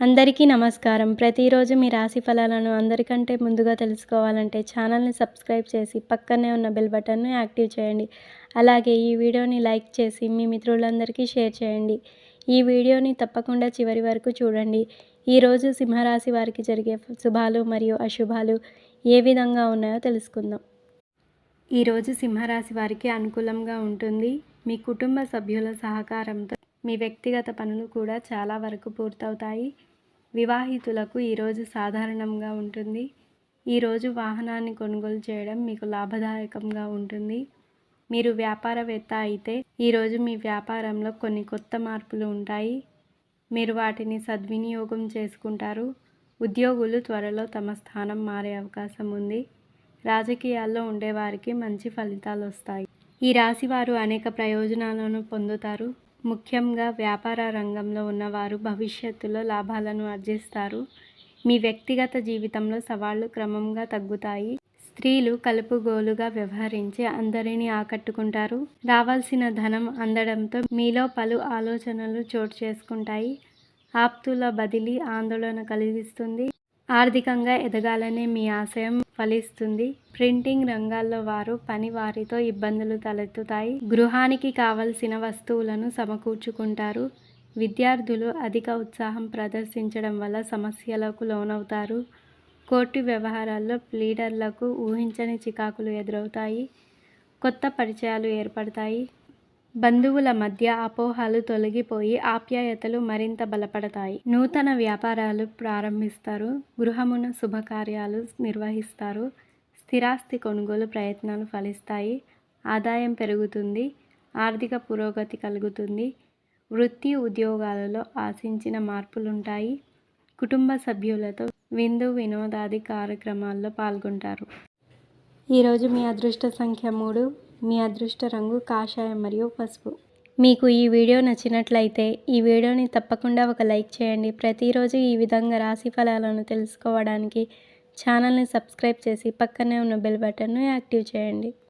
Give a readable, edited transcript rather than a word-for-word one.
అందరికీ నమస్కారం. ప్రతిరోజు మీ రాశి ఫలాలను అందరికంటే ముందుగా తెలుసుకోవాలంటే ఛానల్‌ని సబ్స్క్రైబ్ చేసి పక్కనే ఉన్న బెల్ బటన్‌ని యాక్టివ్ చేయండి. అలాగే ఈ వీడియోని లైక్ చేసి మీ మిత్రులందరికీ షేర్ చేయండి. ఈ వీడియోని తప్పకుండా చివరి వరకు చూడండి. ఈరోజు సింహరాశి వారికి జరిగే శుభాలు మరియు అశుభాలు ఏ విధంగా ఉన్నాయో తెలుసుకుందాం. ఈరోజు సింహరాశి వారికి అనుకూలంగా ఉంటుంది. మీ కుటుంబ సభ్యుల సహకారంతో మీ వ్యక్తిగత పనులు కూడా చాలా వరకు పూర్తవుతాయి. వివాహితులకు ఈరోజు సాధారణంగా ఉంటుంది. ఈరోజు వాహనాన్ని కొనుగోలు చేయడం మీకు లాభదాయకంగా ఉంటుంది. మీరు వ్యాపారవేత్త అయితే ఈరోజు మీ వ్యాపారంలో కొన్ని కొత్త మార్పులు ఉంటాయి. మీరు వాటిని సద్వినియోగం చేసుకుంటారు. ఉద్యోగులు త్వరలో తమ స్థానం మారే అవకాశం ఉంది. రాజకీయాల్లో ఉండేవారికి మంచి ఫలితాలు వస్తాయి. ఈ రాశివారు అనేక ప్రయోజనాలను పొందుతారు. ముఖ్యంగా వ్యాపార రంగంలో ఉన్నవారు భవిష్యత్తులో లాభాలను ఆర్జిస్తారు. మీ వ్యక్తిగత జీవితంలో సవాళ్లు క్రమంగా తగ్గుతాయి. స్త్రీలు కలుపుగోలుగా వ్యవహరించి అందరినీ ఆకట్టుకుంటారు. రావాల్సిన ధనం అందడంతో మీలో పలు ఆలోచనలు చోటు చేసుకుంటాయి. ఆప్తుల బదిలీ ఆందోళన కలిగిస్తుంది. ఆర్థికంగా ఎదగాలనే మీ ఆశయం ఫలిస్తుంది. ప్రింటింగ్ రంగాల్లో వారు పని వారితో ఇబ్బందులు తలెత్తుతాయి. గృహానికి కావలసిన వస్తువులను సమకూర్చుకుంటారు. విద్యార్థులు అధిక ఉత్సాహం ప్రదర్శించడం వల్ల సమస్యలకు లోనవుతారు. కోర్టు వ్యవహారాల్లో లీడర్లకు ఊహించని చికాకులు ఎదురవుతాయి. కొత్త పరిచయాలు ఏర్పడతాయి. బంధువుల మధ్య అపోహలు తొలగిపోయి ఆప్యాయతలు మరింత బలపడతాయి. నూతన వ్యాపారాలు ప్రారంభిస్తారు. గృహమున శుభకార్యాలు నిర్వహిస్తారు. స్థిరాస్తి కొనుగోలు ప్రయత్నాలు ఫలిస్తాయి. ఆదాయం పెరుగుతుంది. ఆర్థిక పురోగతి కలుగుతుంది. వృత్తి ఉద్యోగాలలో ఆశించిన మార్పులుంటాయి. కుటుంబ సభ్యులతో విందు వినోదాది కార్యక్రమాల్లో పాల్గొంటారు. ఈరోజు మీ అదృష్ట సంఖ్య 3. మీ అదృష్ట రంగు కాషాయం మరియు పసుపు. మీకు ఈ వీడియో నచ్చినట్లయితే ఈ వీడియోని తప్పకుండా ఒక లైక్ చేయండి. ప్రతిరోజు ఈ విధంగా రాశి ఫలాలను తెలుసుకోవడానికి ఛానల్ని సబ్స్క్రైబ్ చేసి పక్కనే ఉన్న బెల్ బటన్ను యాక్టివ్ చేయండి.